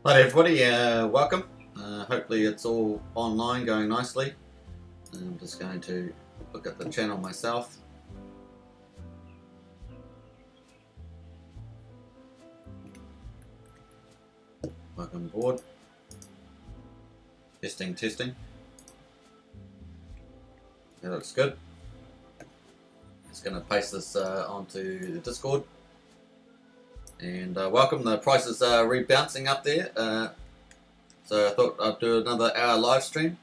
Hi everybody, welcome. Hopefully it's all online, going nicely. I'm just going to look at the channel myself. Welcome aboard. Testing. That looks good. Just going to paste this onto the Discord. And welcome. The prices are rebouncing up there, so I thought I'd do another hour live stream.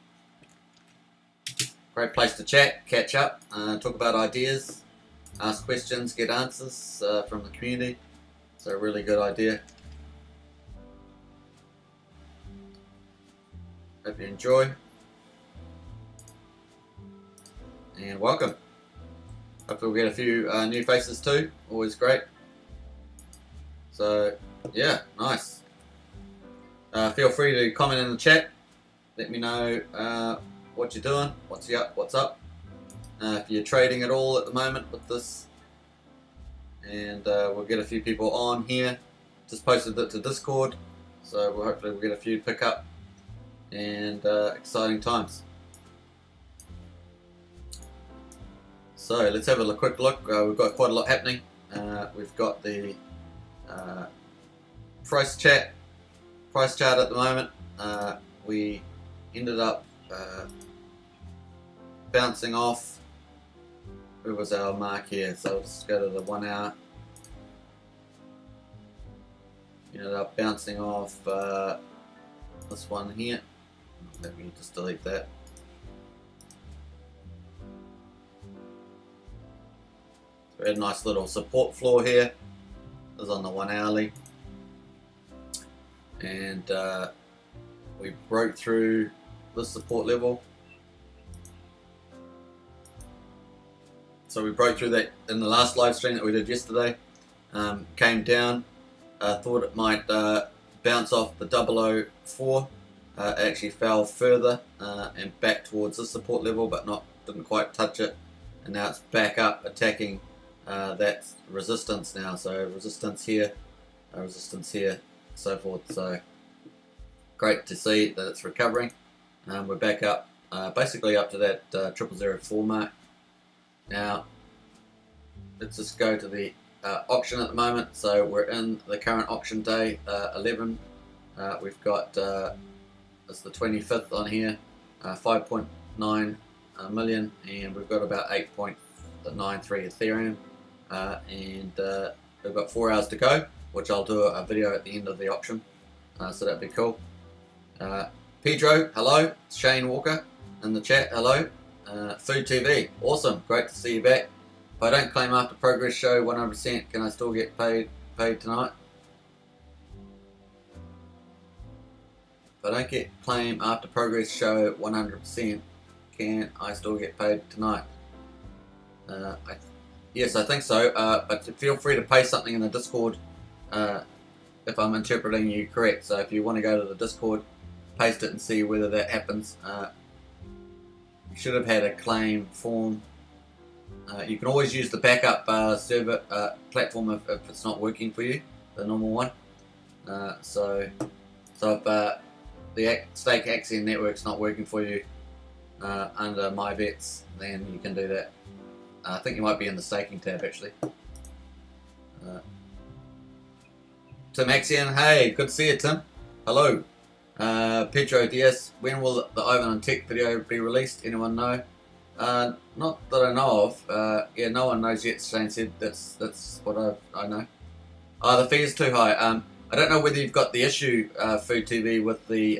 Great place to chat, catch up, talk about ideas, ask questions, get answers from the community. So a really good idea. Hope you enjoy, and welcome. Hopefully we'll get a few new faces too, always great. So, yeah, nice. Feel free to comment in the chat. Let me know what you're doing, what's up. If you're trading at all at the moment with this. And we'll get a few people on here. Just posted it to Discord. So hopefully we'll get a few pick up. And exciting times. So let's have a quick look. We've got quite a lot happening. We've got the price chart at the moment. We ended up bouncing off. Where was our mark here? So let's go to the 1 hour. Ended up bouncing off this one here. Let me just delete that. So we had a nice little support floor here. It was on the 1 hourly, and we broke through this support level. So we broke through that in the last live stream that we did yesterday. Came down, thought it might bounce off the 004. Actually fell further and back towards this support level, but didn't quite touch it. And now it's back up attacking that resistance now. So resistance here, so forth. So great to see that it's recovering. We're back up, basically up to that 0004 mark. Now let's just go to the auction at the moment. So we're in the current auction day 11. We've got it's the 25th on here, 5.9 million, and we've got about 8.93 Ethereum. And we've got 4 hours to go, which I'll do a video at the end of the auction, so that'd be cool. Pedro, hello. Shane Walker in the chat, hello. Food TV, awesome, great to see you back. If I don't claim after progress show 100%, can I still get paid tonight? If I don't claim after progress show 100%, can I still get paid tonight? Yes, I think so, but feel free to paste something in the Discord if I'm interpreting you correct. So if you want to go to the Discord, paste it and see whether that happens. You should have had a claim form. You can always use the backup server platform if it's not working for you, the normal one. So if the stake Axion network's not working for you under my bets, then you can do that. I think you might be in the staking tab actually. Tim Axion, hey, good to see you, Tim. Hello. Pedro DS, when will the Ivan on Tech video be released? Anyone know? Not that I know of. Yeah, no one knows yet. Shane said that's what I know. The fee is too high. I don't know whether you've got the issue, Food TV, with the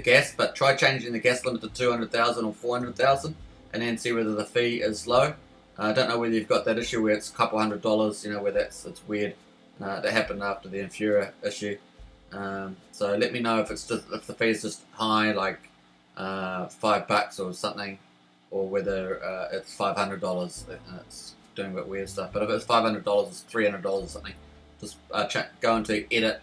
gas, but try changing the gas limit to 200,000 or 400,000, and then see whether the fee is low. I don't know whether you've got that issue where it's a couple $100, you know, where it's weird. That happened after the Infura issue. So let me know if the fee is just high, like $5 or something, or whether it's $500 and it's doing a bit weird stuff. But if it's $500, it's $300 or something. Just go into edit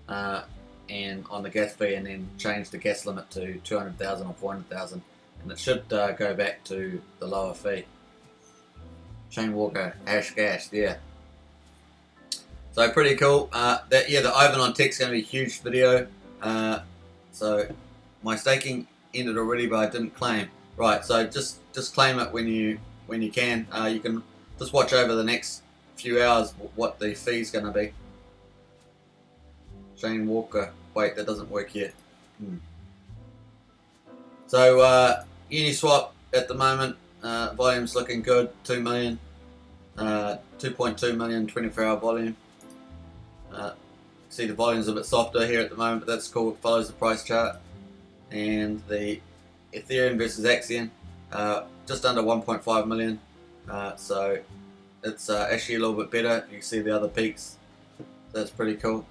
and on the gas fee, and then change the gas limit to 200,000 or 400,000, and it should go back to the lower fee. Shane Walker, hash gas, yeah. So pretty cool. The Ivan on Tech's going to be a huge video. So my staking ended already, but I didn't claim. Right, so just claim it when you can. You can just watch over the next few hours what the fee's going to be. Shane Walker. Wait, that doesn't work yet. So Uniswap at the moment, volume's looking good. 2 million, 2.2 million 24-hour volume. See the volume's a bit softer here at the moment, but that's cool. It follows the price chart. And the Ethereum versus Axion, just under 1.5 million. So it's actually a little bit better. You can see the other peaks. That's pretty cool.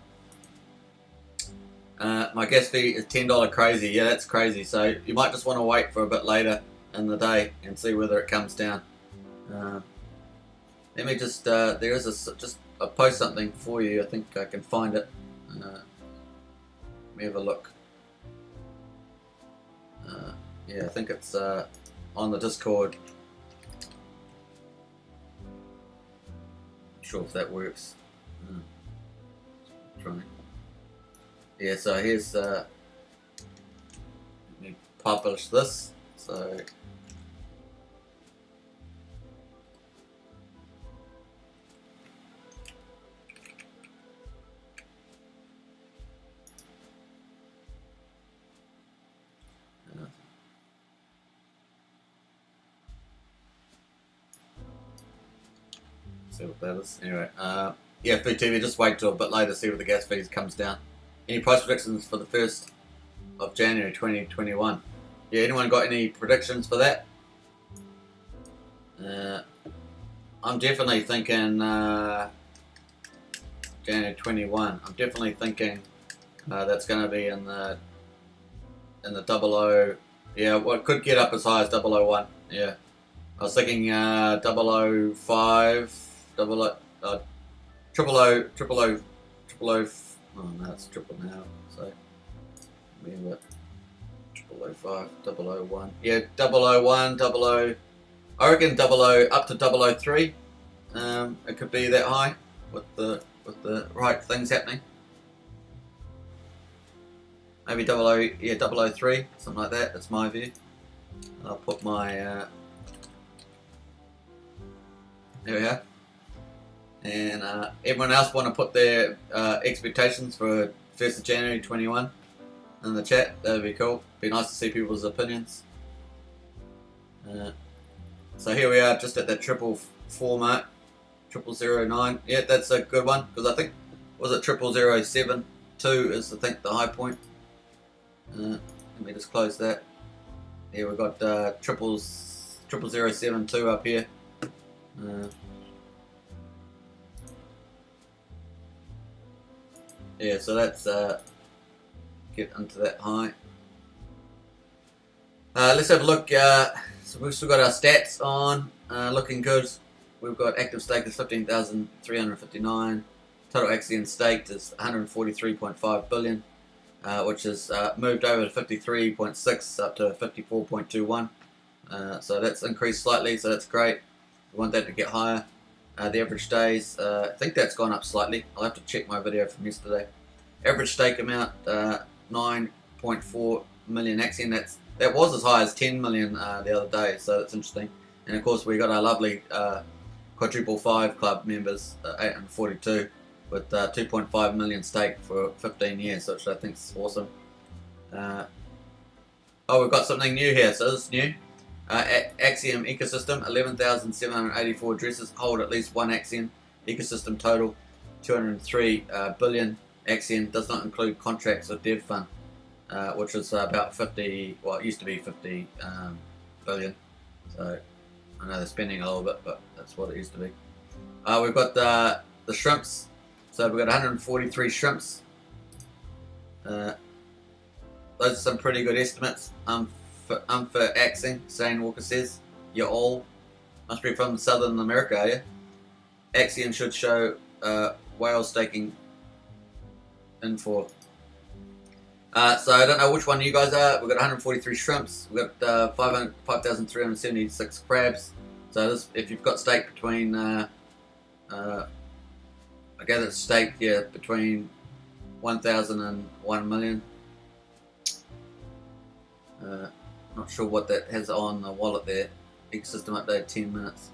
My gas fee is $10 crazy. Yeah, that's crazy. So you might just want to wait for a bit later in the day and see whether it comes down. Let me just, there is I'll post something for you. I think I can find it. Let me have a look. Yeah, I think it's on the Discord. Not sure if that works. Trying. Yeah, so here's let me publish this. So see what that is. Anyway, yeah, Food TV, just wait till a bit later, see where the gas fees comes down. Any price predictions for the 1st of January 2021? Yeah, anyone got any predictions for that? I'm definitely thinking January 21. I'm definitely thinking that's going to be in the 00. Yeah, what could get up as high as 001. Yeah, I was thinking 005, 00, 000. Oh no, it's triple now. So remember 005, 001. Yeah, 001, 00. I reckon 00 up to 003. It could be that high with the right things happening. Maybe 00, yeah, 003, something like that. That's my view. I'll put my there we are. And everyone else want to put their expectations for 1st of January 21 in the chat. That would be cool. Be nice to see people's opinions. So here we are, just at that 444 mark, 0009. Yeah, that's a good one, because I think, was it 0072 is I think the high point. Let me just close that. Yeah, we've got 0072 up here. Yeah, so that's get into that high. Let's have a look. So we've still got our stats on, looking good. We've got active stakers 15,359. Total Axion staked is 143.5 billion, which has moved over to 53.6 up to 54.21. So that's increased slightly, so that's great. We want that to get higher. The average days, I think that's gone up slightly. I'll have to check my video from yesterday. Average stake amount, 9.4 million Axion. That was as high as 10 million the other day, so that's interesting. And of course, we got our lovely quadruple 5 club members, 842, with 2.5 million stake for 15 years, which I think is awesome. Oh, we've got something new here, so this is new. Axiom ecosystem, 11,784 addresses hold at least one Axion. Ecosystem total, 203 billion Axion. Does not include contracts or dev fund, which is about 50, well, it used to be 50 billion. So I know they're spending a little bit, but that's what it used to be. We've got the shrimps. So we've got 143 shrimps. Those are some pretty good estimates. For Axion, Shane Walker says. You all must be from Southern America, are you? Axion should show whale staking info. So I don't know which one you guys are. We've got 143 shrimps. We've got 5,376 crabs. So this, if you've got stake between, I gather it's staked, yeah, between 1,000 and 1 million. Not sure what that has on the wallet there. Ecosystem update 10 minutes.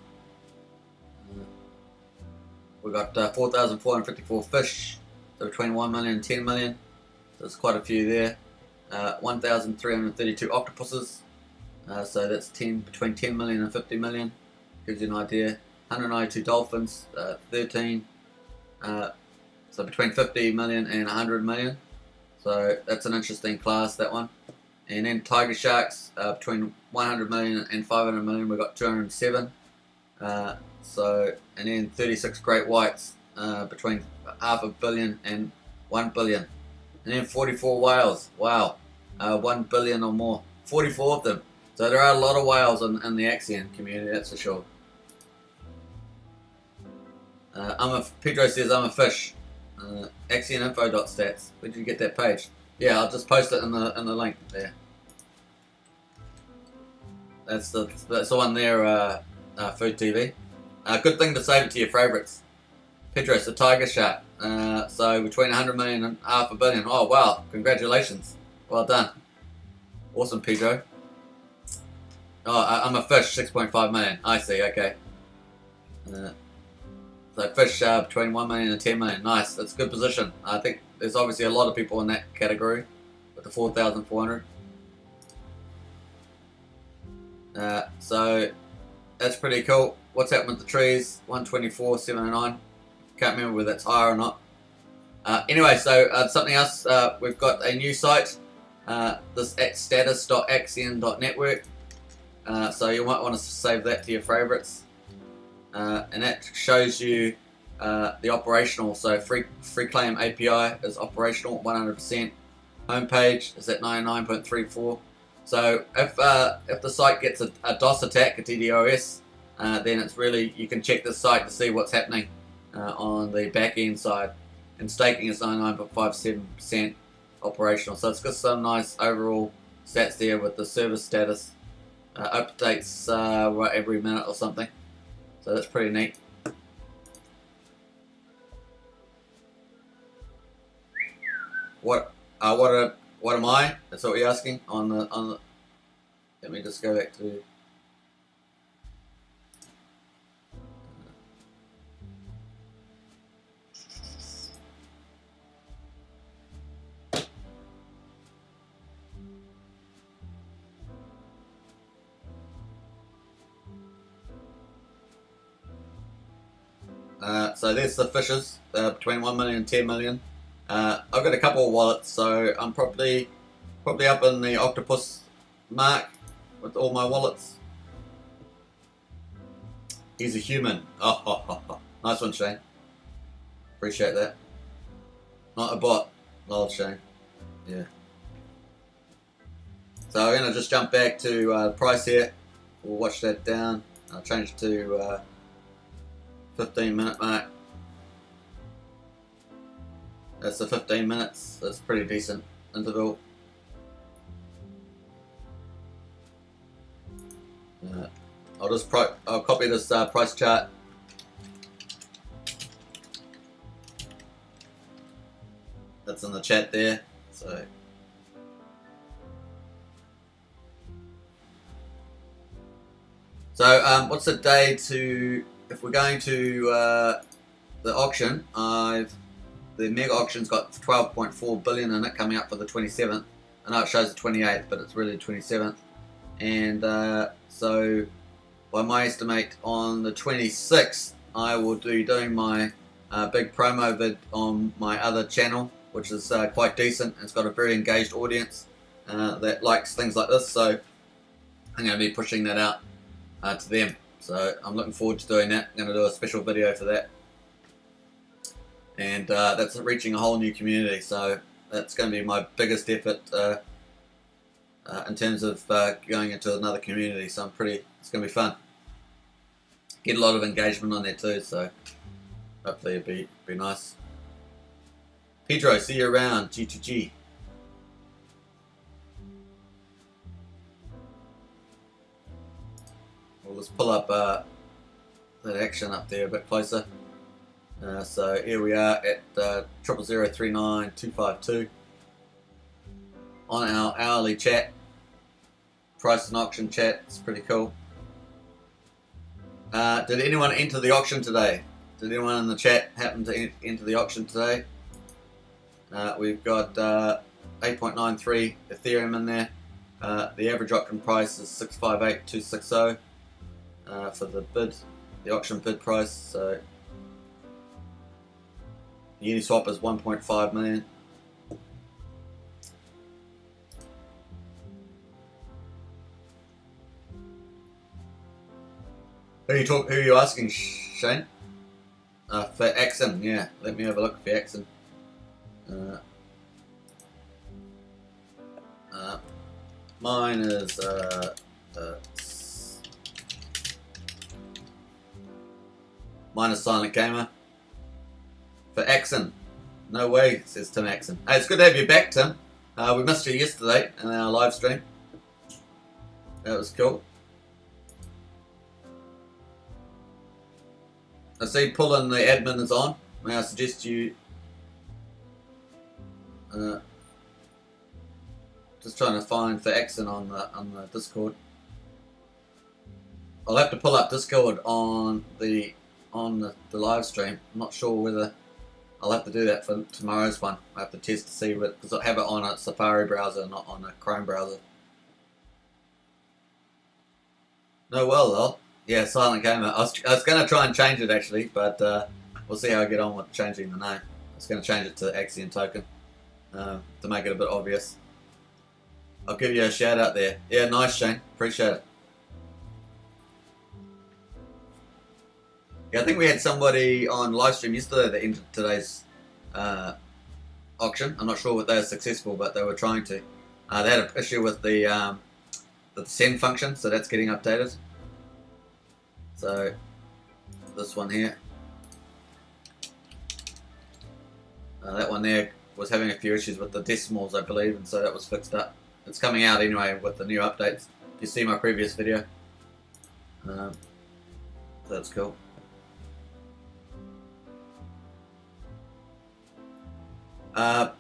We've got 4,454 fish, so between 1 million and 10 million. So there's quite a few there. 1,332 octopuses, so that's between 10 million and 50 million. Gives you an idea. 192 dolphins, 13. So between 50 million and 100 million. So that's an interesting class, that one. And then tiger sharks, between 100 million and 500 million, we've got 207. And then 36 great whites, between $500 million and 1 billion. And then 44 whales, wow, 1 billion or more, 44 of them. So there are a lot of whales in the Axion community, that's for sure. Pedro says I'm a fish. Axioninfo.stats. Where did you get that page? Yeah, I'll just post it in the link there. That's the one there. Food TV. Good thing to save it to your favourites. Pedro's a tiger shark. So between 100 million and $500 million. Oh wow! Congratulations. Well done. Awesome, Pedro. Oh, I'm a fish. 6.5 million. I see. Okay. So fish between 1 million and 10 million. Nice. That's a good position. I think there's obviously a lot of people in that category with the 4,400. So that's pretty cool. What's happened with the trees? 124, 709. Can't remember whether that's higher or not. Anyway, so something else. We've got a new site. This at status.axion.network. So you might want to save that to your favorites. And that shows you the operational. So free claim API is operational 100%. Homepage is at 99.34. So if the site gets a DOS attack, a DDoS, then it's really, you can check the site to see what's happening on the back end side. And staking is 99.57% operational. So it's got some nice overall stats there with the service status. Updates every minute or something. So that's pretty neat. What am I? That's what we're asking on the. Let me just go back to. So there's the fishes between 1 million and 10 million. I've got a couple of wallets, so I'm probably up in the octopus mark with all my wallets. He's a human. Oh. Nice one, Shane. Appreciate that. Not a bot. Lol, Shane. Yeah. So I'm gonna just jump back to price here. We'll watch that down. I'll change it to 15-minute mark. That's the 15 minutes. That's a pretty decent interval. I'll copy this price chart. That's in the chat there. So what's the day to? If we're going to the auction, the mega auction's got 12.4 billion in it, coming up for the 27th. I know it shows the 28th, but it's really the 27th. And so, by my estimate, on the 26th, I will be doing my big promo vid on my other channel, which is quite decent. It's got a very engaged audience that likes things like this. So I'm going to be pushing that out to them. So I'm looking forward to doing that. I'm going to do a special video for that. And that's reaching a whole new community. So that's going to be my biggest effort in terms of going into another community. So it's going to be fun. Get a lot of engagement on there too. So hopefully it'll be nice. Pedro, see you around. G2G. Well, let's pull up that action up there a bit closer. So here we are at 00039,252 on our hourly chat. price and auction chat. It's pretty cool. Did anyone enter the auction today? Did anyone in the chat happen to enter the auction today? We've got 8.93 Ethereum in there. The average auction price is 658,260 for the auction bid price. So the Uniswap is 1.5 million. Who are you asking, Shane? For Axion, yeah. Let me have a look for Axion. Mine is Silent Gamer. For Axion. No way, says Tim Axion. Hey, it's good to have you back, Tim. We missed you yesterday in our live stream. That was cool. I see pulling the admin is on. May I suggest you just trying to find for Axion on the Discord. I'll have to pull up Discord on the live stream. I'm not sure whether I'll have to do that for tomorrow's one. I have to test to see because I have it on a Safari browser, not on a Chrome browser. No, well. Yeah, Silent Gamer. I was going to try and change it actually, but we'll see how I get on with changing the name. I was going to change it to Axion Token to make it a bit obvious. I'll give you a shout out there. Yeah, nice, Shane. Appreciate it. Yeah, I think we had somebody on live stream yesterday that entered today's auction. I'm not sure if they were successful, but they were trying to. They had an issue with the send function, so that's getting updated. So this one here, that one there was having a few issues with the decimals, I believe, and so that was fixed up. It's coming out anyway with the new updates. If you see my previous video, that's cool. I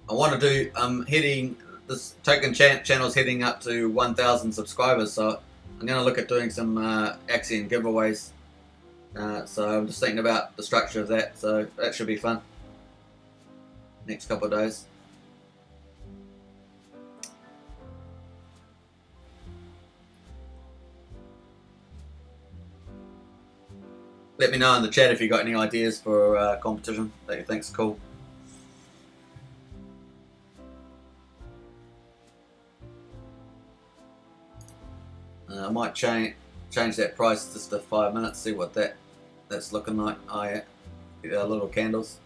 want to do. This token channel's heading up to 1,000 subscribers, so I'm going to look at doing some Axion giveaways. So I'm just thinking about the structure of that, so that should be fun. Next couple of days. Let me know in the chat if you got any ideas for competition that you think's cool. I might change that price just to 5 minutes, see what that's looking like. Oh yeah, little candles.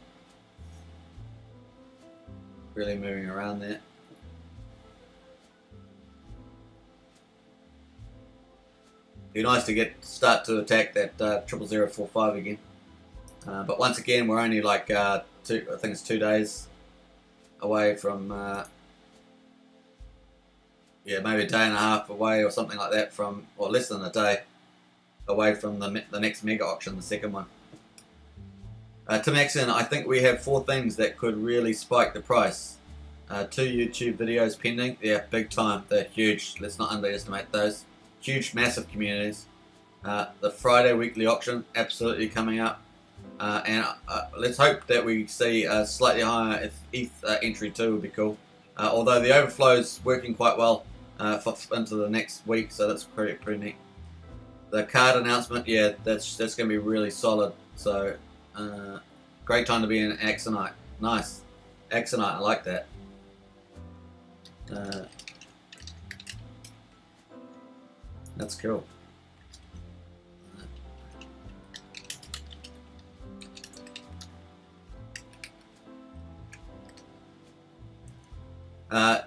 Really moving around there. Be nice to start to attack that 00045 again. But once again, we're only like I think it's 2 days away from. Yeah, maybe a day and a half away or something like that from, or less than a day away from the next mega auction, the second one. To Axion, I think we have 4 things that could really spike the price. 2 YouTube videos pending. Yeah, big time. They're huge. Let's not underestimate those. Huge, massive communities. The Friday weekly auction, absolutely coming up. And let's hope that we see a slightly higher ETH entry too, would be cool. Although the overflow's working quite well into the next week, so that's pretty neat. The card announcement, yeah, that's going to be really solid. So great time to be in Axonite. Nice, Axonite, I like that. That's cool.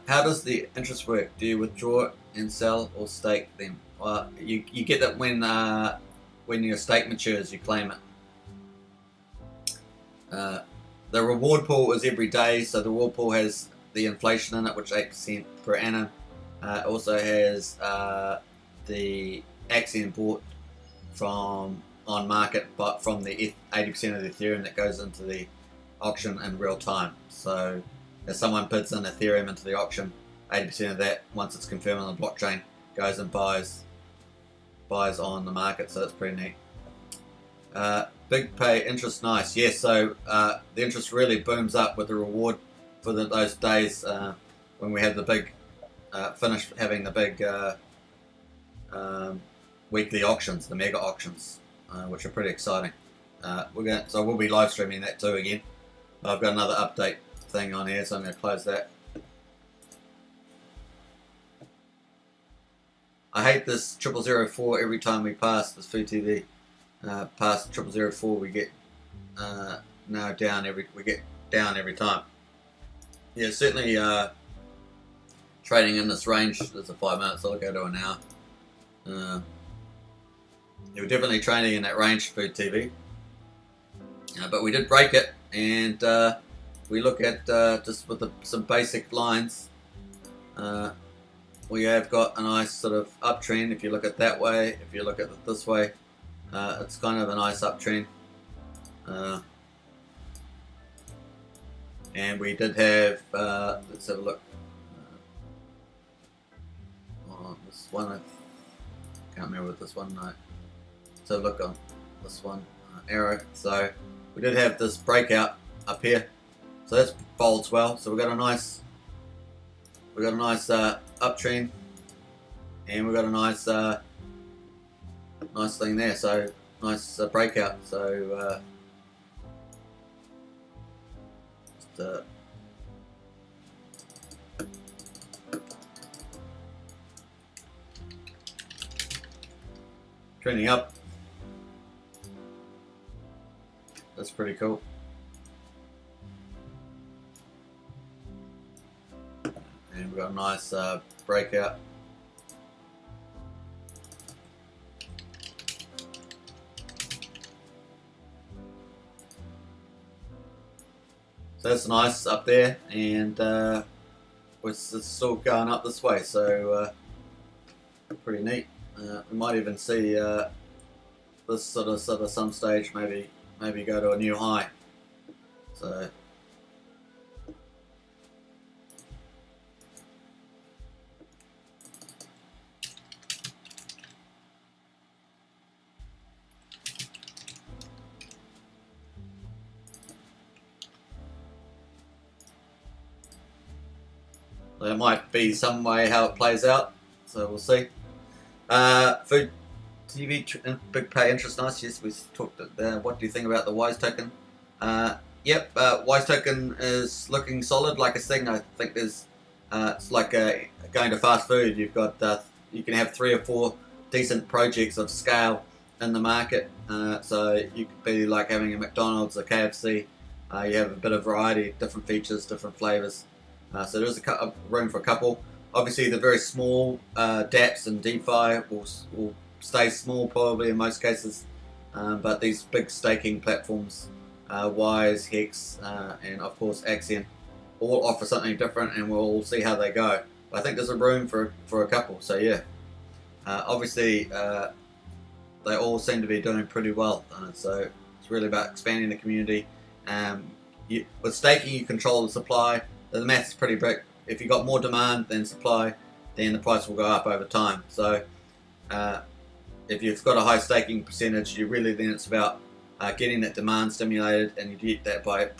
How does the interest work? Do you withdraw and sell or stake them? Well, you get that when your stake matures, you claim it. The reward pool is every day, so the reward pool has the inflation in it, which is 8% per annum. It also has the Axion bought from on market, but from the 80% of the Ethereum that goes into the auction in real time. So if someone puts in Ethereum into the auction, 80% of that, once it's confirmed on the blockchain, goes and buys on the market, so that's pretty neat. Big pay interest, nice. Yes, so the interest really booms up with the reward for those days when we have the big finish having the big weekly auctions, the mega auctions, which are pretty exciting. So we'll be live streaming that too again. I've got another update thing on here, so I'm going to close that. I hate this 0004 every time we pass this Food TV. Past 0004 we get down every time. Yeah, certainly trading in this range. There's a 5 minutes, I'll go to an hour. We're definitely trading in that range, Food TV. But we did break it, and we look at just with some basic lines. We have got a nice sort of uptrend. If you look at that way, if you look at it this way, it's kind of a nice uptrend. And we did have, let's have a look. This one, I can't remember what this one, no. Let's have a look on this one, arrow. So we did have this breakout up here. So that's folds well. So we've got a nice uptrend, and we've got a nice nice thing there. So nice breakout. So trending up. That's pretty cool. And we've got a nice breakout. So that's nice up there, and it's still going up this way, so pretty neat. We might even see this sort of some stage maybe go to a new high. So that might be some way how it plays out, so we'll see. Food TV big pay interest, nice. Yes, we talked about what do you think about the Wise token? Yep, Wise token is looking solid. Like I said, I think there's it's like going to fast food. You've got you can have 3 or 4 decent projects of scale in the market. So you could be like having a McDonald's, a KFC. You have a bit of variety, different features, different flavors. So there's a room for a couple. Obviously, the very small dApps and DeFi will stay small probably in most cases, but these big staking platforms, Wise, Hex, and of course Axion, all offer something different, and we'll see how they go. But I think there's a room for a couple. So yeah, obviously they all seem to be doing pretty well. So it's really about expanding the community. With staking, you control the supply. The math's pretty big. If you've got more demand than supply, then the price will go up over time. So if you've got a high staking percentage, then it's about getting that demand stimulated, and you get that by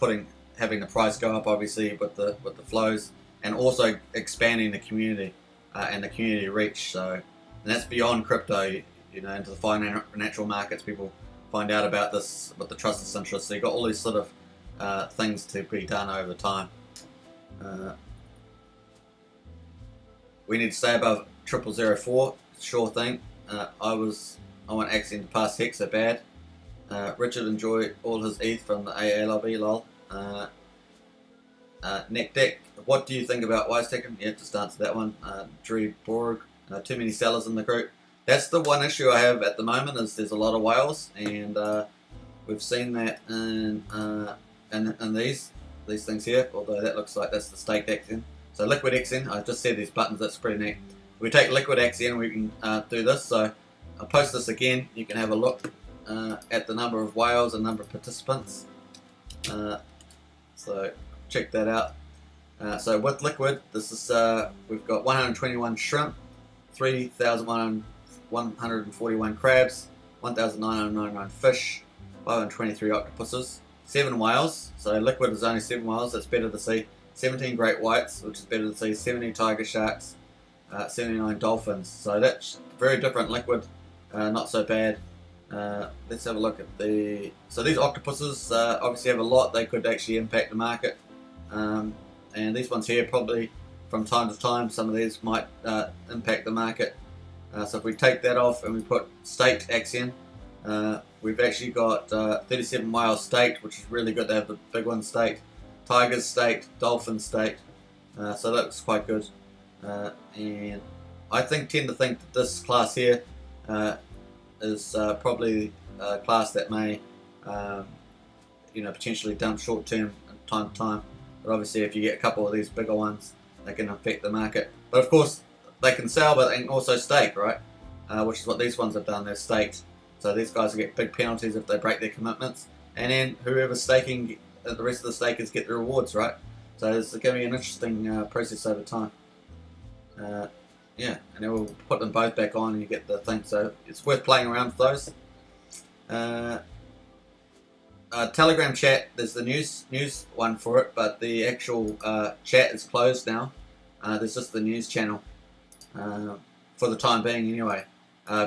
having the price go up, obviously with the flows, and also expanding the community and the community reach. So, and that's beyond crypto, into the financial markets. People find out about this with the trusted interest. So you've got all these sort of things to be done over time. We need to stay above 0004, sure thing. I want Axion to pass Hex so bad. Richard enjoyed all his ETH from the AA lobby, lol. Neck Deck, what do you think about Wise token? Yeah, just answer that one. Drew Borg, too many sellers in the group. That's the one issue I have at the moment, is there's a lot of whales, and we've seen that in these things here, although that looks like that's the staked Axion. So liquid Axion, I just said these buttons, that's pretty neat. If we take liquid Axion, we can do this. So I'll post this again. You can have a look at the number of whales and number of participants. So check that out. So with liquid, this is we've got 121 shrimp, 3,141 crabs, 1,999 fish, 523 octopuses, 7 whales. So liquid is only 7 whales. That's better to see. 17 great whites, which is better to see. 70 tiger sharks, 79 dolphins. So that's very different. Liquid, not so bad. Let's have a look at the. So these octopuses obviously have a lot. They could actually impact the market. And these ones here probably from time to time, some of these might impact the market. So if we take that off and we put staked Axion, we've actually got 37 whales staked, which is really good to have the big ones staked. Tigers staked, dolphins staked, so that looks quite good. And I tend to think that this class here is probably a class that may, potentially dump short term time to time. But obviously, if you get a couple of these bigger ones, they can affect the market. But of course, they can sell, but they can also stake, right? Which is what these ones have done. They're staked, so these guys will get big penalties if they break their commitments. And then whoever's staking, the rest of the stakers get the rewards, right? So it's going to be an interesting process over time. Yeah, and then we'll put them both back on and you get the thing. So it's worth playing around with those. Telegram chat, there's the news one for it, but the actual chat is closed now. There's just the news channel for the time being anyway,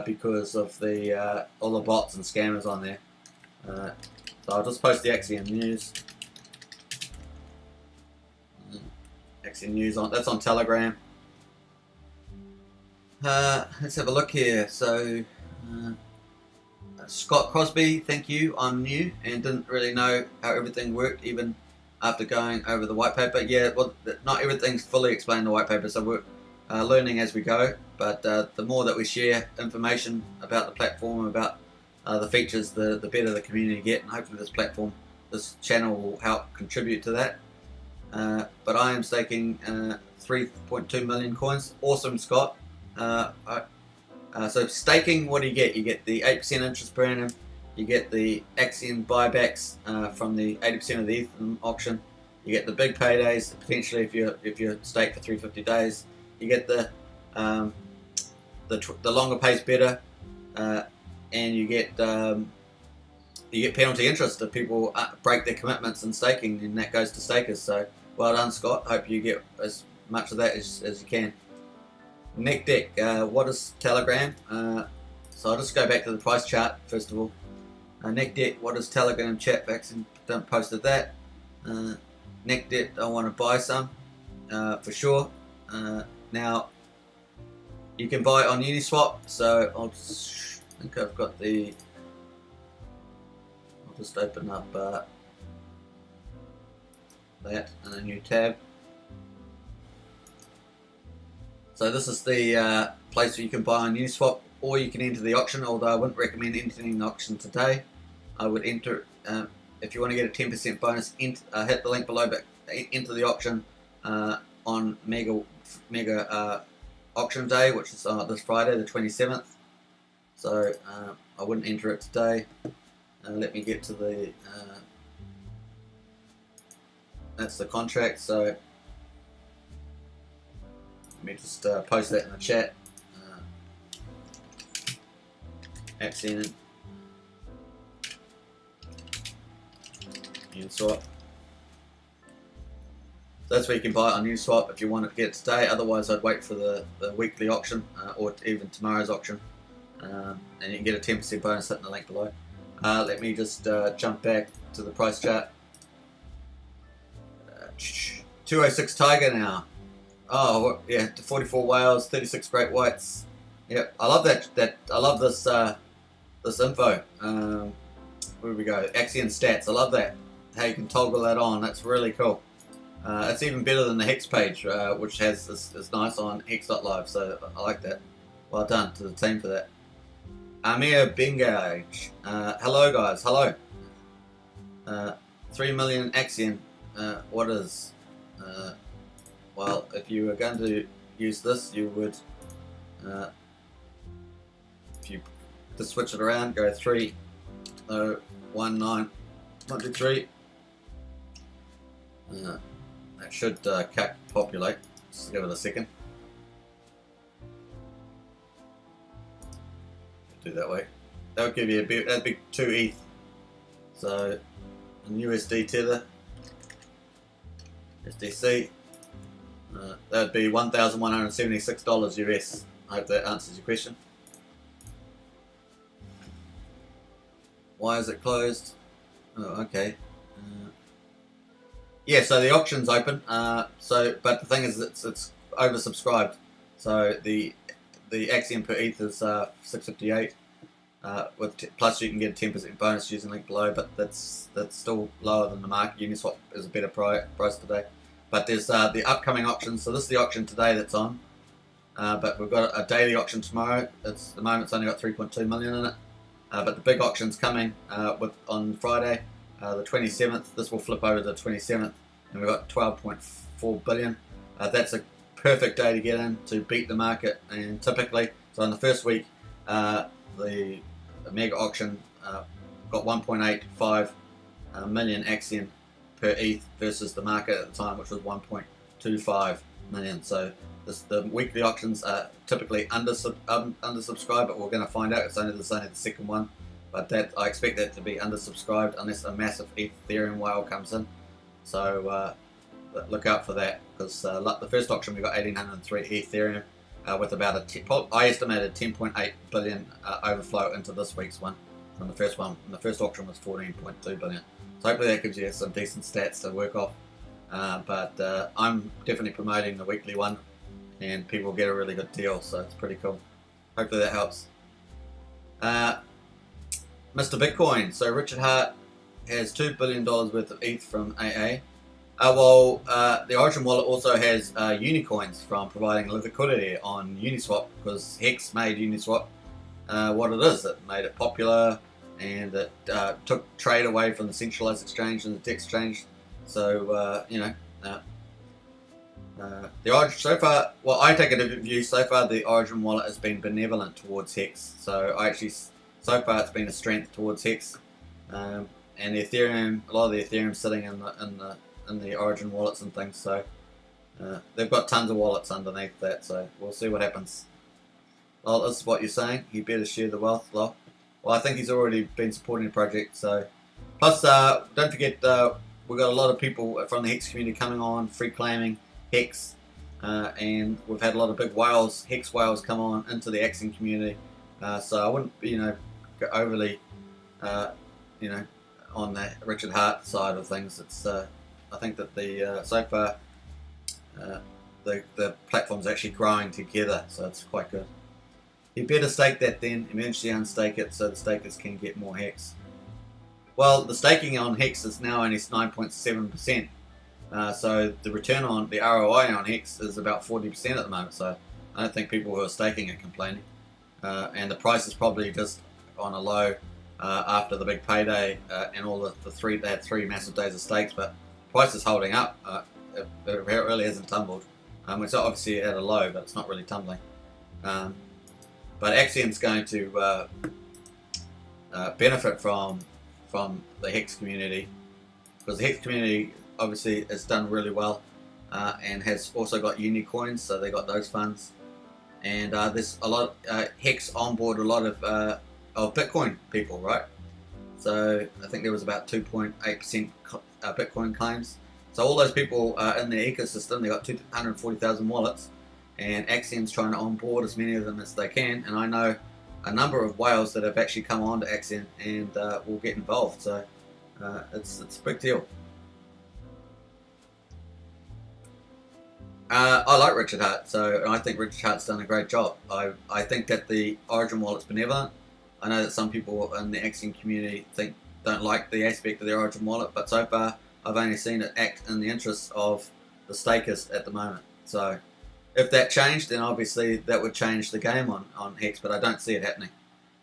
because of the all the bots and scammers on there. So I'll just post the Axion news. Axion news that's on Telegram. Let's have a look here. So Scott Crosby, thank you. I'm new and didn't really know how everything worked even after going over the white paper. Yeah, well, not everything's fully explained in the white paper, so we're learning as we go. But the more that we share information about the platform, about the features, the better the community get, and hopefully this channel will help contribute to that. But I am staking 3.2 million coins. Awesome, Scott. So staking, what do you get? You get the 8% interest per annum. You get the Axion buybacks from the 80% of the Ether auction. You get the big paydays potentially if you're staked for 350 days. You get the longer pays better, and you get penalty interest if people break their commitments in staking, and that goes to stakers. So well done, Scott. Hope you get as much of that as you can. Neck deck, what is Telegram? So I'll just go back to the price chart first of all. Neck deck, what is Telegram chat backs, and don't posted that. Neck deck, I want to buy some for sure. Now you can buy on Uniswap, so I think I've got the. I'll just open up that in a new tab. So this is the place where you can buy on Uniswap, or you can enter the auction, although I wouldn't recommend entering the auction today. I would enter, if you want to get a 10% bonus, hit the link below, but enter the auction on Mega Auction Day, which is this Friday, the 27th. So I wouldn't enter it today. Let me get to the, that's the contract, so let me just post that in the chat. Axion Uniswap. So that's where you can buy it on Uniswap if you want to get it today. Otherwise, I'd wait for the weekly auction or even tomorrow's auction, and you can get a 10% bonus hitting the link below. Let me just jump back to the price chart. 206 Tiger now. Oh yeah, 44 whales, 36 great whites. Yep, I love that. I love this this info. Where we go? Axion stats. I love that. How you can toggle that on. That's really cool. It's even better than the Hex page, which has is nice on Hex.live. So I like that. Well done to the team for that. Amir Bengage. Hello guys. Hello. 3 million Axion. What is? Well, if you were going to use this, you would, if you just switch it around, go 3, 0, 1, 9, 1, 2, 3. That should populate. Just give it a second. do that way. That would give you that'd be 2 ETH. So, in USD tether, SDC, that would be $1,176 US. I hope that answers your question. Why is it closed? Oh, okay. Yeah, so the auction's open. But the thing is, it's oversubscribed. So the Axion per ETH is 658. Plus you can get a 10% bonus using link below, but that's still lower than the market. Uniswap is a better price today. But there's the upcoming auction. So this is the auction today that's on. But we've got a daily auction tomorrow. At the moment it's only got 3.2 million in it. But the big auction's coming on Friday, the 27th. This will flip over to the 27th, and we've got 12.4 billion. That's a perfect day to get in to beat the market. And typically, so in the first week, the mega auction got 1.85 million Axion per ETH versus the market at the time, which was 1.25 million. So the weekly auctions are typically undersubscribed, but we're going to find out. It's only the second one, but I expect that to be undersubscribed unless a massive Ethereum whale comes in. So look out for that, because the first auction we got 1803 Ethereum with about I estimated 10.8 billion overflow into this week's one from the first one. And the first auction was 14.2 billion. So hopefully that gives you some decent stats to work off. But I'm definitely promoting the weekly one, and people get a really good deal, so it's pretty cool. Hopefully that helps. Mr. Bitcoin. So Richard Hart has $2 billion worth of ETH from AA. The Origin wallet also has Unicoins from providing liquidity on Uniswap, because Hex made Uniswap what it is. It made it popular, and it took trade away from the centralized exchange and the DEX exchange. So, the Origin, so far, well, I take a different view. So far, the Origin wallet has been benevolent towards Hex. So so far, it's been a strength towards Hex. And the Ethereum, a lot of the Ethereum sitting in the Origin wallets and things. So they've got tons of wallets underneath that. So we'll see what happens. Well, this is what you're saying. He better share the wealth. Well, I think he's already been supporting the project. So plus, don't forget, we've got a lot of people from the Hex community coming on, free claiming Hex, and we've had a lot of big whales, Hex whales, come on into the Axion community. So I wouldn't, go overly, on the Richard Hart side of things. It's, I think that so far, the platform's actually growing together, so it's quite good. You better stake that then, emergency unstake it, so the stakers can get more Hex. Well, the staking on Hex is now only 9.7%. So the return on the ROI on Hex is about 40% at the moment. So I don't think people who are staking are complaining. And the price is probably just on a low after the big payday and all they had 3 massive days of stakes. But price is holding up. It really hasn't tumbled. It's obviously at a low, but it's not really tumbling. But Axion's going to benefit from the Hex community, because the Hex community obviously has done really well and has also got Unicoins, so they got those funds. And there's a lot Hex onboard a lot of Bitcoin people, right? So I think there was about 2.8% Bitcoin claims. So all those people in their ecosystem, they got 240,000 wallets, and Axion's trying to onboard as many of them as they can. And I know a number of whales that have actually come on to Axion and will get involved. So it's a big deal. I like Richard Hart, so I think Richard Hart's done a great job. I think that the Origin wallet's benevolent. I know that some people in the Axion community don't like the aspect of the Origin wallet, but so far I've only seen it act in the interests of the stakers at the moment. So if that changed, then obviously that would change the game on Hex, but I don't see it happening.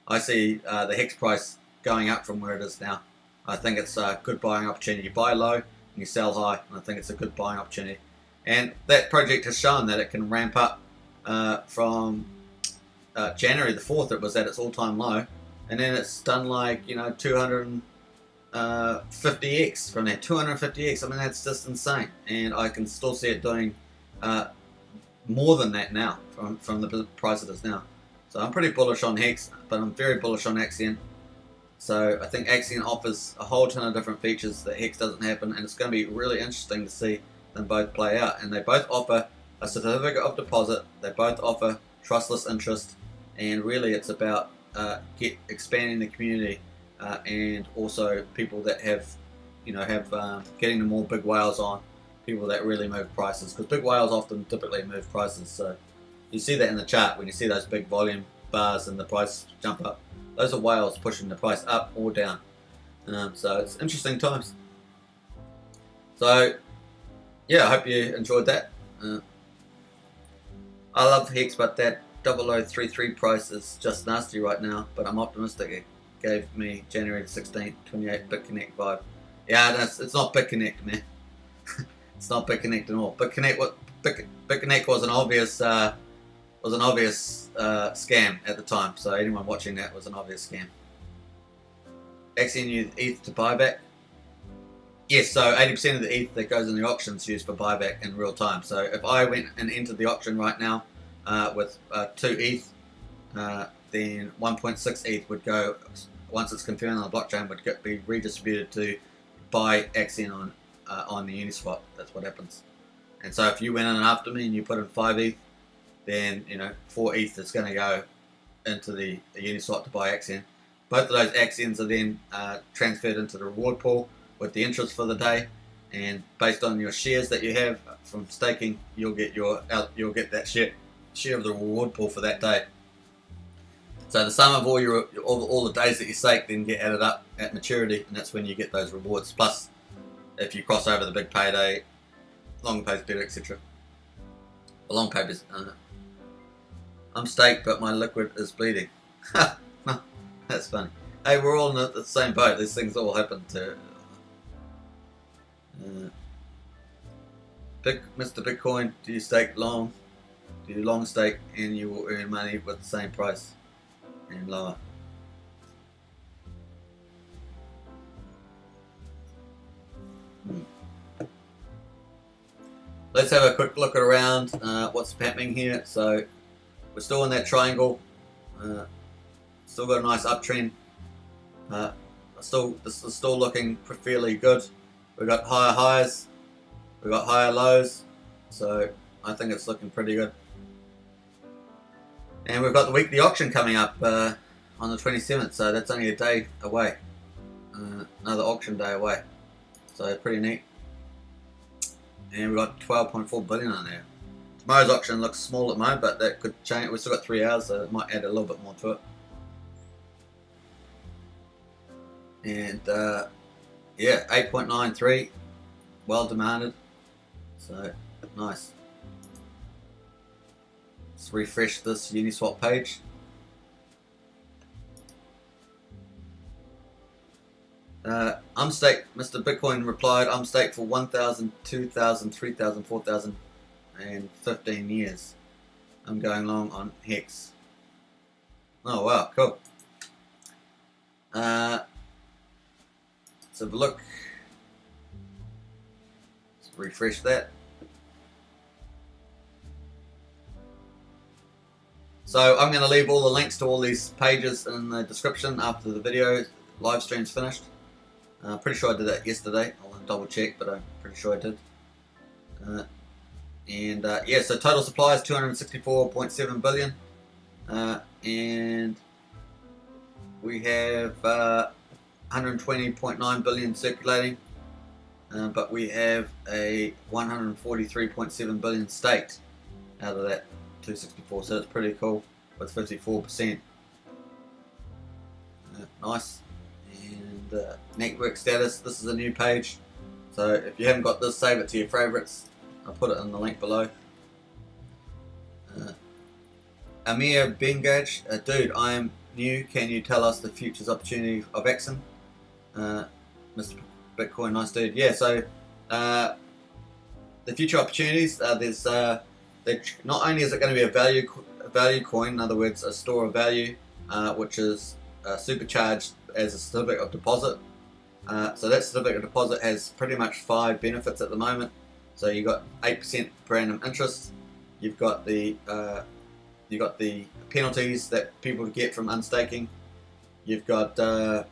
I see the Hex price going up from where it is now. I think it's a good buying opportunity. You buy low and you sell high, and I think it's a good buying opportunity. And that project has shown that it can ramp up from January the 4th, it was at its all-time low, and then it's done like 250x from there. 250x, I mean, that's just insane. And I can still see it doing more than that now from the price it is now. So I'm pretty bullish on Hex, but I'm very bullish on Axion. So I think Axion offers a whole ton of different features that Hex doesn't happen, and it's going to be really interesting to see them both play out. And they both offer a certificate of deposit, they both offer trustless interest, and really it's about expanding the community and also people that have, getting the more big whales on, people that really move prices, because big whales often typically move prices. So you see that in the chart when you see those big volume bars and the price jump up. Those are whales pushing the price up or down. So it's interesting times. So yeah, I hope you enjoyed that. I love Hex, but that 0033 price is just nasty right now, but I'm optimistic. It gave me January the 16th, 28 BitConnect vibe. Yeah, it's not BitConnect, man. It's not BitConnect at all. BitConnect was an obvious scam at the time, so anyone watching that was an obvious scam. Axion used ETH to buyback. Yes, so 80% of the ETH that goes in the auction is used for buyback in real time. So if I went and entered the auction right now with 2 ETH, then 1.6 ETH would go, once it's confirmed on the blockchain, would be redistributed to buy Axion on the Uniswap. That's what happens. And so if you went in after me and you put in 5 ETH, then 4 ETH is going to go into the Uniswap to buy Axion. Both of those Axions are then transferred into the reward pool with the interest for the day, and based on your shares that you have from staking, you'll get that share of the reward pool for that day. So the sum of all the days that you stake then get added up at maturity, and that's when you get those rewards. Plus, if you cross over the big payday, long pays better, etc. The long papers. I'm staked, but my liquid is bleeding. That's funny. Hey, we're all in the same boat. These things all happen to. Mr. Bitcoin, do you stake long? Do you long stake and you will earn money with the same price and lower? Let's have a quick look around what's happening here. So we're still in that triangle. Still got a nice uptrend. This is still looking fairly good. We've got higher highs, we've got higher lows, so I think it's looking pretty good. And we've got the weekly auction coming up on the 27th, so that's only a day away. Another auction day away, so pretty neat. And we've got 12.4 billion on there. Tomorrow's auction looks small at the moment, but that could change. We've still got 3 hours, so it might add a little bit more to it. And yeah, 8.93, well demanded, so nice. Let's refresh this Uniswap page. I'm staked, Mr. Bitcoin replied, I'm staked for 1,000, 2,000, 3,000, 4,000 and 15 years. I'm going long on Hex. Oh wow, cool. Let's have a look. Let's refresh that. So I'm going to leave all the links to all these pages in the description after the video live stream's finished. Pretty sure I did that yesterday. I'll double check, but I'm pretty sure I did. Yeah, so total supply is 264.7 billion, and we have 120.9 billion circulating, but we have a 143.7 billion staked out of that 264, so it's pretty cool with 54%. Nice. And network status, this is a new page, so if you haven't got this, save it to your favorites. I'll put it in the link below. Amir Bengage, dude, I am new. Can you tell us the futures opportunity of Axion? Mr. Bitcoin, nice dude. Yeah, so the future opportunities, there's not only is it going to be a value coin, in other words, a store of value, which is supercharged as a certificate of deposit. So that certificate of deposit has pretty much 5 benefits at the moment. So you've got 8% per annum interest. You've got the you got the penalties that people get from unstaking. You've got the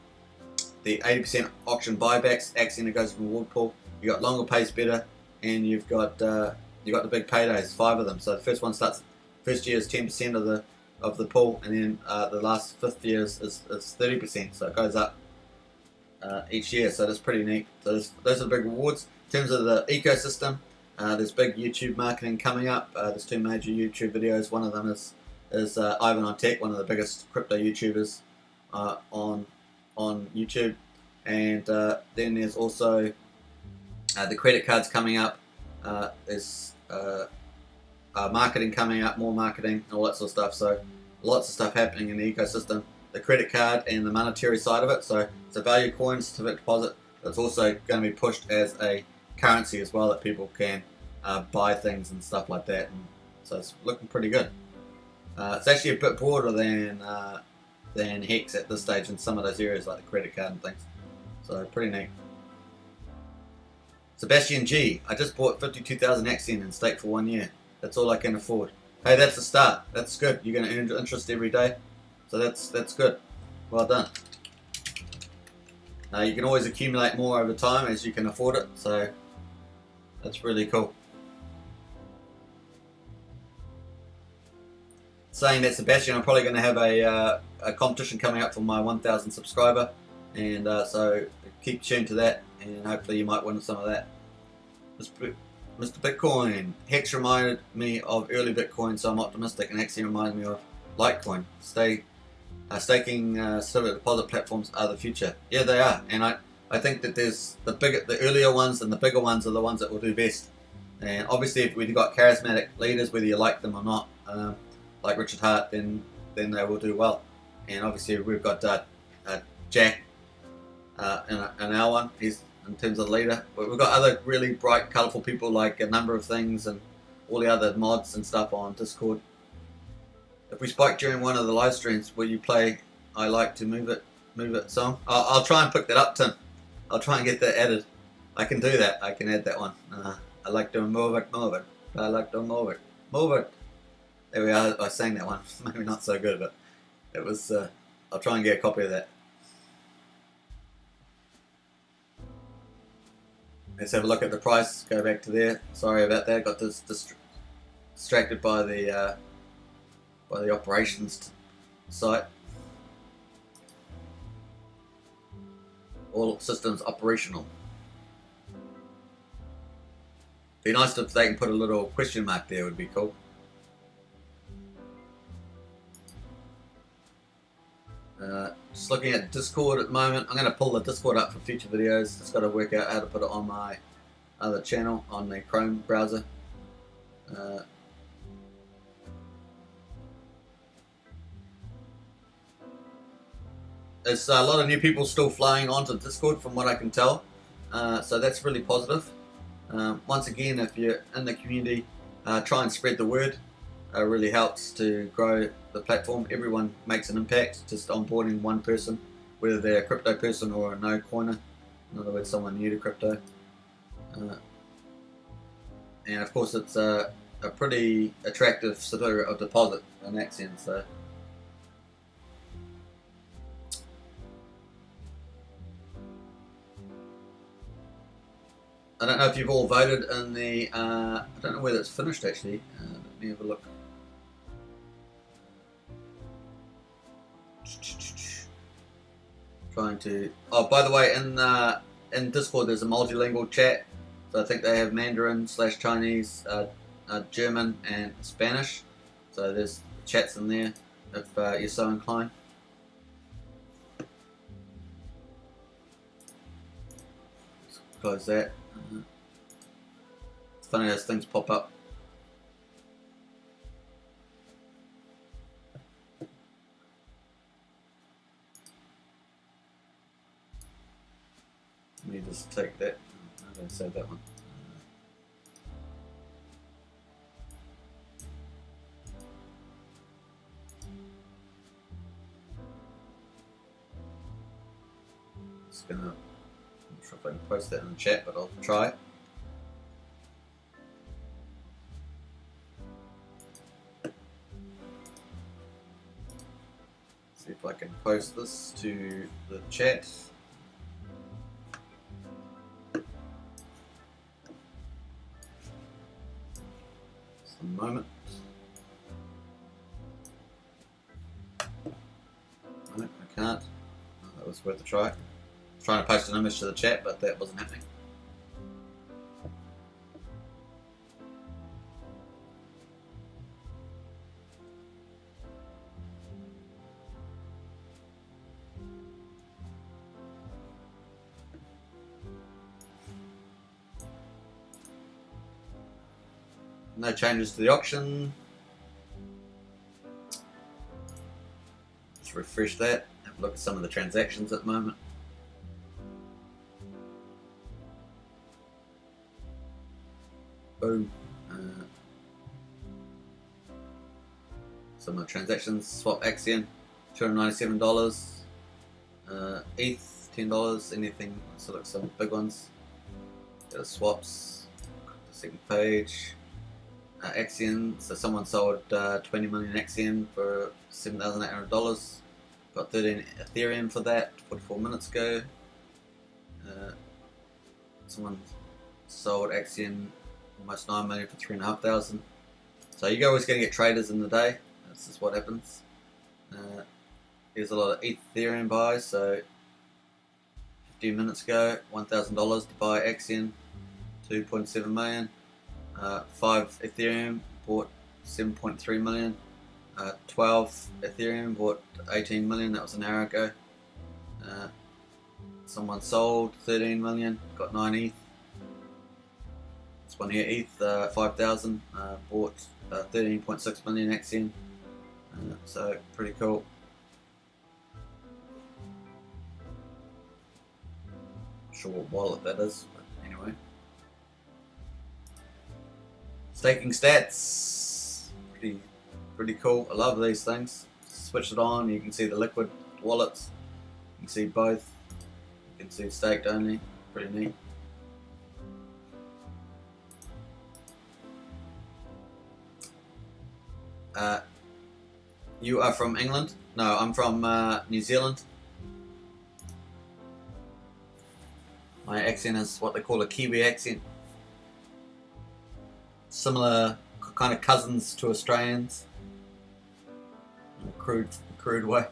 80% auction buybacks, Axion that goes in the reward pool. You got longer pays better, and you've got the big paydays, 5 of them. So the first year is 10% of the pool, and then the last 5th year is 30%. So it goes up each year. So that's pretty neat. So those are the big rewards. In terms of the ecosystem, there's big YouTube marketing coming up. There's 2 major YouTube videos. One of them is Ivan on Tech, one of the biggest crypto YouTubers on YouTube, and then there's also the credit cards coming up. There's marketing coming up, more marketing, and all that sort of stuff. So lots of stuff happening in the ecosystem. The credit card and the monetary side of it. So it's a value coin, certificate deposit. It's also going to be pushed as a currency as well, that people can buy things and stuff like that. And so it's looking pretty good. It's actually a bit broader than Hex at this stage in some of those areas, like the credit card and things. So pretty neat. Sebastian G, I just bought 52,000 Axion and staked for 1 year. That's all I can afford. Hey, that's a start. That's good. You're going to earn interest every day. So that's good. Well done. You can always accumulate more over time as you can afford it. So that's really cool. Saying that, Sebastian, I'm probably going to have a competition coming up for my 1,000 subscriber, and so keep tuned to that, and hopefully you might win some of that. Mr. Bitcoin, Hex reminded me of early Bitcoin, so I'm optimistic, and Axion reminded me of Litecoin. Staking certificate deposit platforms are the future. Yeah, they are, and I think that there's the earlier ones and the bigger ones are the ones that will do best. And obviously, if we've got charismatic leaders, whether you like them or not, like Richard Hart, then they will do well. And obviously we've got Jack in our one. He's in terms of the leader. But we've got other really bright, colourful people like a number of things and all the other mods and stuff on Discord. If we spike during one of the live streams, will you play I Like to Move It song? I'll try and pick that up, Tim. I'll try and get that added. I can do that. I can add that one. I like to move it. I like to move it. There we are. I sang that one. Maybe not so good, but it was. I'll try and get a copy of that. Let's have a look at the price. Go back to there. Sorry about that. Got distracted by the operations site. All systems operational. Be nice if they can put a little question mark there. Would be cool. Just looking at Discord at the moment. I'm going to pull the Discord up for future videos. Just got to work out how to put it on my other channel on the Chrome browser. There's a lot of new people still flying onto Discord from what I can tell. So that's really positive. Once again, if you're in the community, try and spread the word. Really helps to grow the platform. Everyone makes an impact. Just onboarding one person, whether they're a crypto person or a no coiner, in other words, someone new to crypto. And of course, it's a pretty attractive certificate of deposit in Axion. So I don't know if you've all voted in the. I don't know whether it's finished actually. Let me have a look. Trying to. Oh, by the way, in Discord there's a multilingual chat. So I think they have Mandarin / Chinese, German, and Spanish. So there's chats in there if you're so inclined. Let's close that. It's funny as things pop up. Let me just take that. I'm going to save that one. Just gonna. I'm not sure if I can post that in the chat, but I'll try. can post this to the chat. Just a moment. No, I can't. Oh, that was worth a try. I was trying to post an image to the chat, but that wasn't happening. No changes to the auction. Just refresh that. Have a look at some of the transactions at the moment. Boom. Some of the transactions. Swap Axion, $297. ETH, $10. Anything. Select some big ones. Go to swaps. The second page. Axion, so someone sold 20 million Axion for $7,800. Got 13 Ethereum for that 44 minutes ago. Someone sold Axion almost 9 million for 3,500. So you're always going to get traders in the day. This is what happens. Here's a lot of Ethereum buys. So 15 minutes ago, $1,000 to buy Axion, 2.7 million. 5 Ethereum bought 7.3 million. 12 Ethereum bought 18 million. That was an hour ago. Someone sold 13 million, got 9 ETH. This one here, ETH 5,000, bought 13.6 million Axion. So pretty cool. Not sure what wallet that is, but anyway. Staking stats, pretty cool. I love these things. Switch it on, you can see the liquid wallets. You can see both. You can see staked only. Pretty neat. You are from England? No, I'm from New Zealand. My Axion is what they call a Kiwi Axion. Similar kind of cousins to Australians, in a crude way.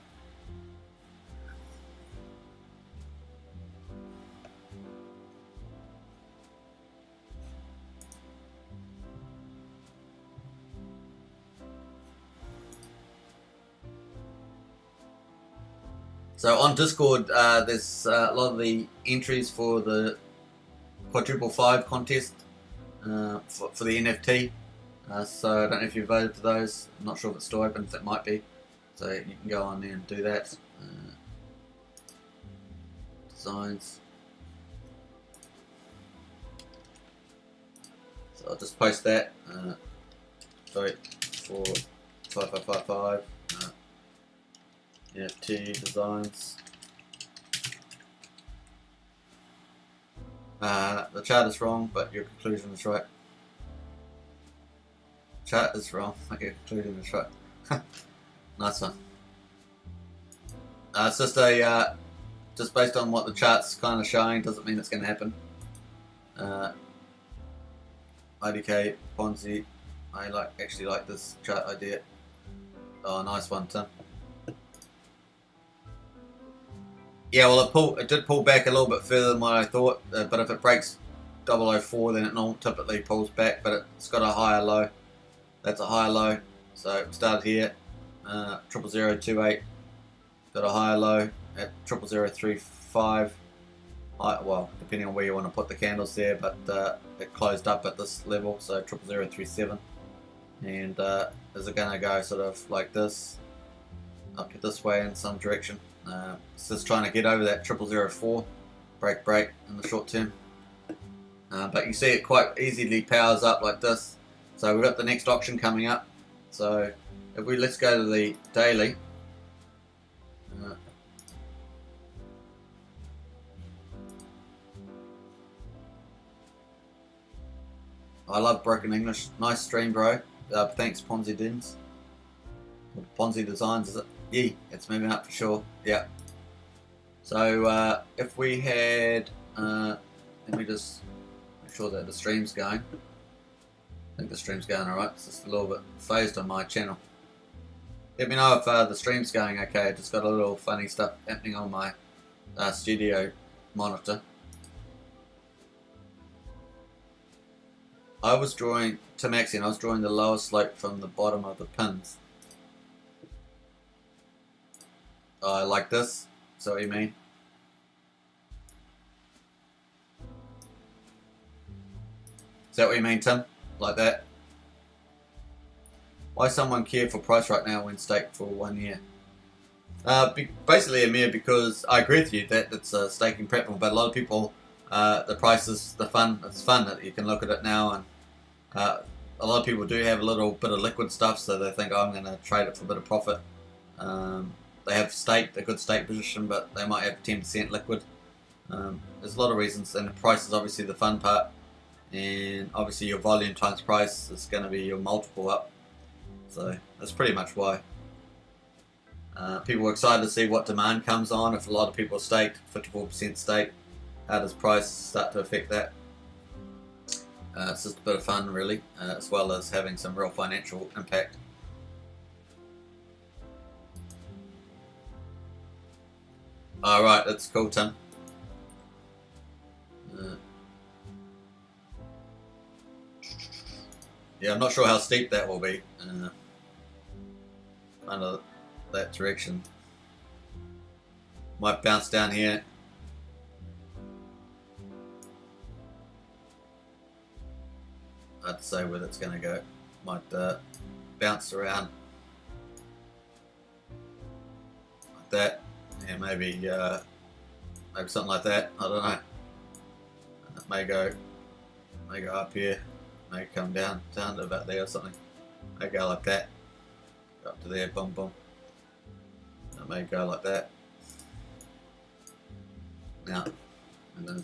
So on Discord, there's a lot of the entries for the quadruple 5 contest for the NFT. So I don't know if you voted for those. I'm not sure if it's still open. If it might be, so you can go on there and do that. Designs. So I'll just post that. Sorry, for 5555. NFT designs. The chart is wrong, but your conclusion is right. Chart is wrong, but your conclusion is right. Nice one. It's just a just based on what the chart's kind of showing, doesn't mean it's going to happen. IDK Ponzi. I actually like this chart idea. Oh, nice one, Tim. Yeah, well, it did pull back a little bit further than what I thought, but if it breaks 004, then it typically pulls back, but it's got a higher low. That's a higher low, so we started here, 00028, got a higher low at 00035, well, depending on where you want to put the candles there, but it closed up at this level, so 00037, and is it going to go sort of like this, up this way in some direction? It's just trying to get over that 0004 break in the short term, but you see it quite easily powers up like this. So we've got the next auction coming up. So if let's go to the daily. I love broken English. Nice stream, bro. Thanks, Ponzi Dins. Ponzi Designs, is it? Yeah, it's moving up for sure. Yeah. So if we had, let me just make sure that the stream's going. I think the stream's going alright. It's just a little bit phased on my channel. Let me know if the stream's going okay. I just got a little funny stuff happening on my studio monitor. I was drawing, to Axion, I was drawing the lower slope from the bottom of the pins. Like this, is that what you mean? Is that what you mean, Tim? Like that? Why someone care for price right now when staked for 1 year? Basically, Amir, because I agree with you that it's a staking platform, but a lot of people, the price is it's fun that you can look at it now, and a lot of people do have a little bit of liquid stuff, so they think, oh, I'm going to trade it for a bit of profit. They have staked a good stake position, but they might have 10% liquid. There's a lot of reasons, and the price is obviously the fun part, and obviously your volume times price is going to be your multiple up. So that's pretty much why. People are excited to see what demand comes on. If a lot of people are staked, 54% stake, how does price start to affect that? It's just a bit of fun, really, as well as having some real financial impact. Alright, that's cool, Tim. Yeah, I'm not sure how steep that will be. Kind of that direction. Might bounce down here. Hard to say where that's going to go. Might bounce around like that. Yeah, maybe something like that. I don't know. It may go up here. May come down to about there or something. May go like that. Go up to there. Boom, boom. It may go like that. Now, and then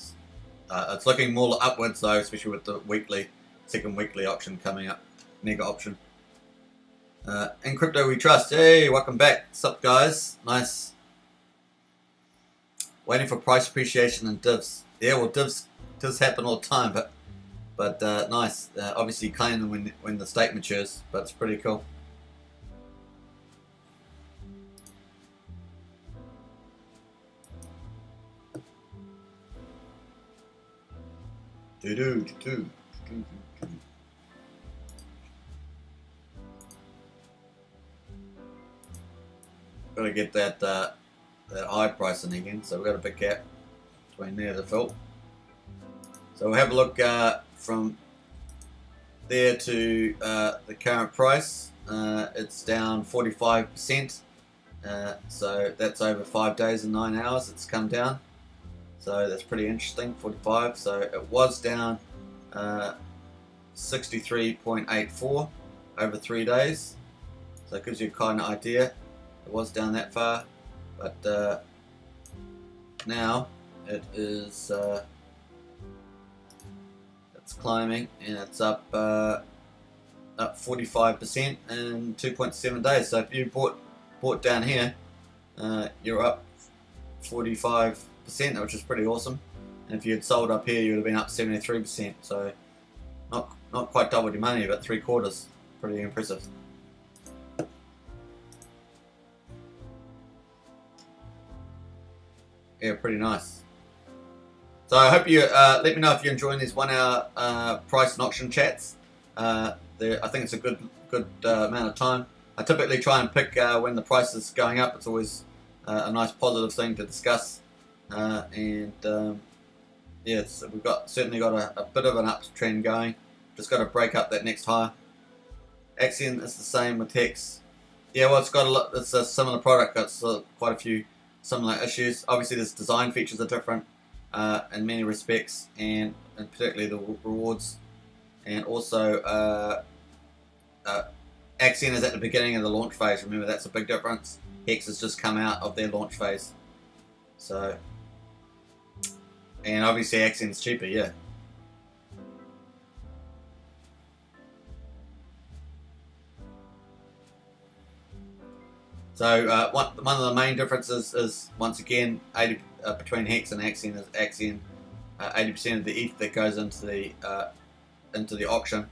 it's looking more upwards though, especially with the second weekly option coming up, mega option. In crypto we trust. Hey, welcome back. What's up, guys? Nice. Waiting for price appreciation and divs. Yeah, well, divs happen all the time, but nice. Obviously, claim them when the stake matures, but it's pretty cool. Gotta get that high price in again, so we've got a big gap between there to fill. So we'll have a look from there to the current price. It's down 45%, so that's over 5 days and 9 hours it's come down. So that's pretty interesting, 45. So it was down 63.84 over 3 days. So it gives you a kind of idea. It was down that far, but now it is it's climbing, and it's up 45% in 2.7 days. So if you bought down here, you're up 45%, which is pretty awesome. And if you had sold up here, you would have been up 73%. So not quite double your money, but 3/4. Pretty impressive. Yeah, pretty nice. So I hope you let me know if you're enjoying these 1 hour price and auction chats. I think it's a good amount of time. I typically try and pick when the price is going up. It's always a nice positive thing to discuss. Yes, we've certainly got a bit of an uptrend going. Just got to break up that next high. Axion is the same with Hex. Yeah, well, it's a similar product. Got quite a few similar issues. Obviously, the design features are different in many respects, and particularly the rewards. And also, Axion is at the beginning of the launch phase. Remember, that's a big difference. Hex has just come out of their launch phase. So, and obviously Axion's cheaper, yeah. So one of the main differences is, once again, between Hex and Axion is Axion, 80% of the ETH that goes into the auction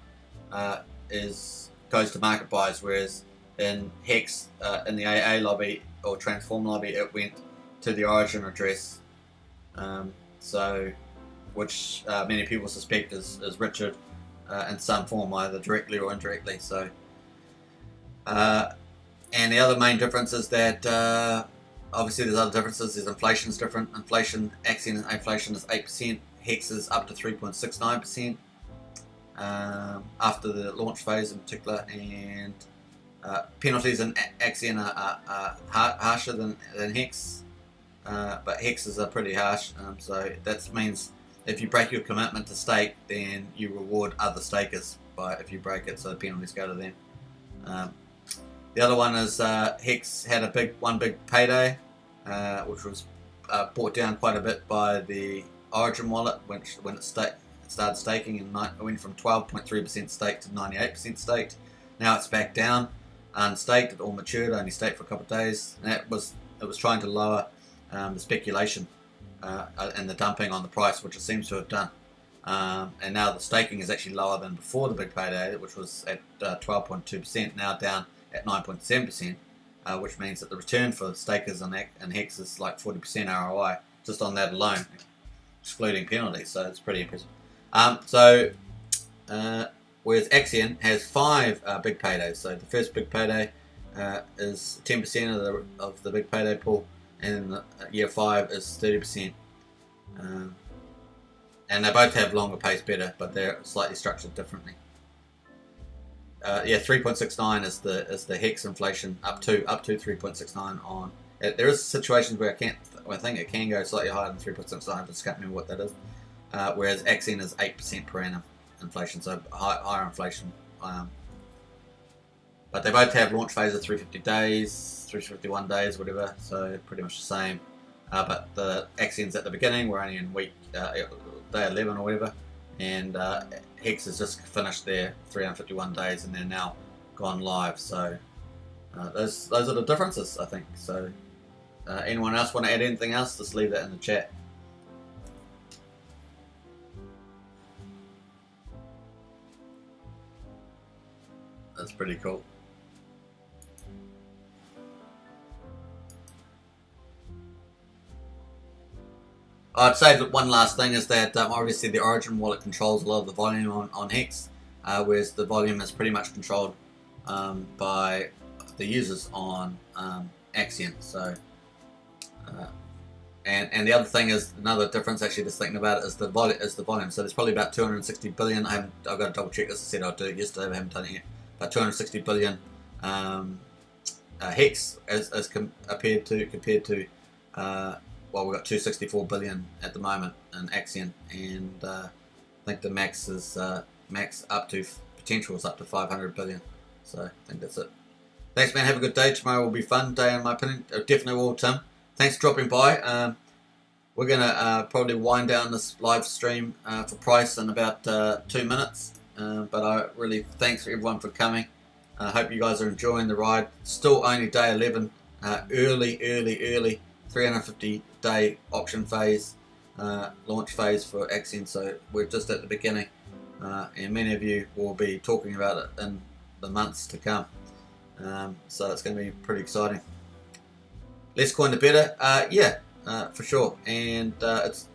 goes to market buys, whereas in Hex, in the AA lobby or Transform lobby, it went to the origin address, which many people suspect is Richard in some form, either directly or indirectly. So, and the other main difference is that obviously there's other differences. There's inflation is different. Axion inflation is 8%. Hex is up to 3.69% after the launch phase in particular, and penalties in Axion are harsher than Hex, but Hexes are pretty harsh. So that means if you break your commitment to stake, then you reward other stakers if you break it, so the penalties go to them. The other one is Hex had one big payday, which was brought down quite a bit by the Origin wallet when it started staking, and it went from 12.3% staked to 98% staked. Now it's back down, unstaked. It all matured, only staked for a couple of days, and it was trying to lower the speculation and the dumping on the price, which it seems to have done. And now the staking is actually lower than before the big payday, which was at 12.2%, now down at 9.7%, which means that the return for stakers and Hex is like 40% ROI just on that alone, excluding penalties. So it's pretty impressive. Whereas Axion has 5 big paydays. So the first big payday is 10% of the big payday pool, and year 5 is 30%. And they both have longer pays better, but they're slightly structured differently. 3.69 is the Hex inflation, up to 3.69 on. There is situations where I think it can go slightly higher than 3.69. I just can't remember what that is. Whereas Axion is 8% per annum inflation, so higher inflation. But they both have launch phase of 350 days, 351 days, whatever. So pretty much the same. But the Axion's at the beginning. We're only in day 11 or whatever, and Hex has just finished their 351 days, and they're now gone live. So those are the differences, I think. So anyone else want to add anything else? Just leave that in the chat. That's pretty cool. I'd say that one last thing is that obviously the Origin wallet controls a lot of the volume on Hex, whereas the volume is pretty much controlled by the users on Axion. So, and the other thing is, another difference actually, just thinking about it, is the volume. So there's probably about 260 billion. I've got to double check this. I said I'd do it yesterday, but I haven't done it yet. But 260 billion Hex as compared to well, we've got 264 billion at the moment in Axion, and I think the max up to potential is up to 500 billion. So I think that's it. Thanks, man. Have a good day. Tomorrow will be a fun day, in my opinion. Definitely will, Tim. Thanks for dropping by. We're gonna probably wind down this live stream for price in about 2 minutes. But I really thanks for everyone for coming. I hope you guys are enjoying the ride. Still only day 11. Early 350 day auction phase, launch phase for Axion. So we're just at the beginning, and many of you will be talking about it in the months to come. So it's going to be pretty exciting. Less coin the better, for sure. And it's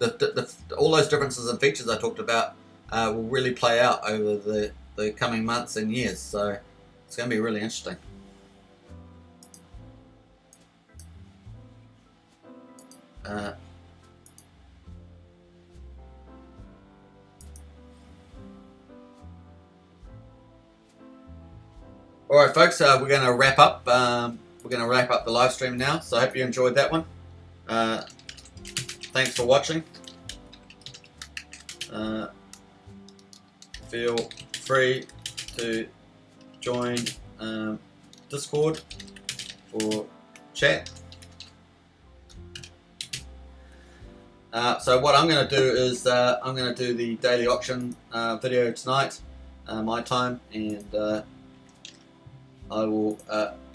all those differences and features I talked about will really play out over the coming months and years. So it's going to be really interesting. Alright folks, we're going to wrap up. We're going to wrap up the live stream now, so I hope you enjoyed that one. Thanks for watching. Feel free to join Discord for chat. So what I'm going to do is I'm going to do the daily auction video tonight, my time, and I will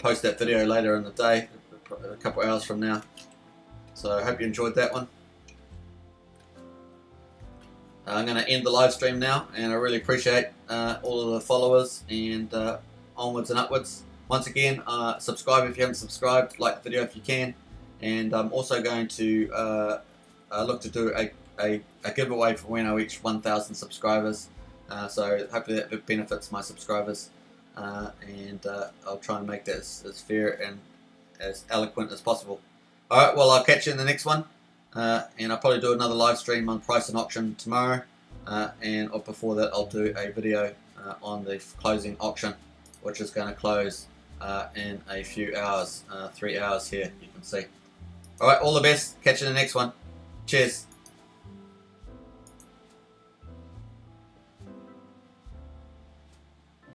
post that video later in the day, a couple hours from now. So I hope you enjoyed that one. I'm going to end the live stream now, and I really appreciate all of the followers, and onwards and upwards. Once again, subscribe if you haven't subscribed, like the video if you can, and I'm also going to look to do a giveaway for when I reach 1,000 subscribers. So hopefully that benefits my subscribers, and I'll try and make that as fair and as eloquent as possible. Alright, well, I'll catch you in the next one. And I'll probably do another live stream on price and auction tomorrow, and or before that I'll do a video on the closing auction, which is going to close in a few hours, 3 hours here, you can see. Alright, all the best, catch you in the next one. Cheers.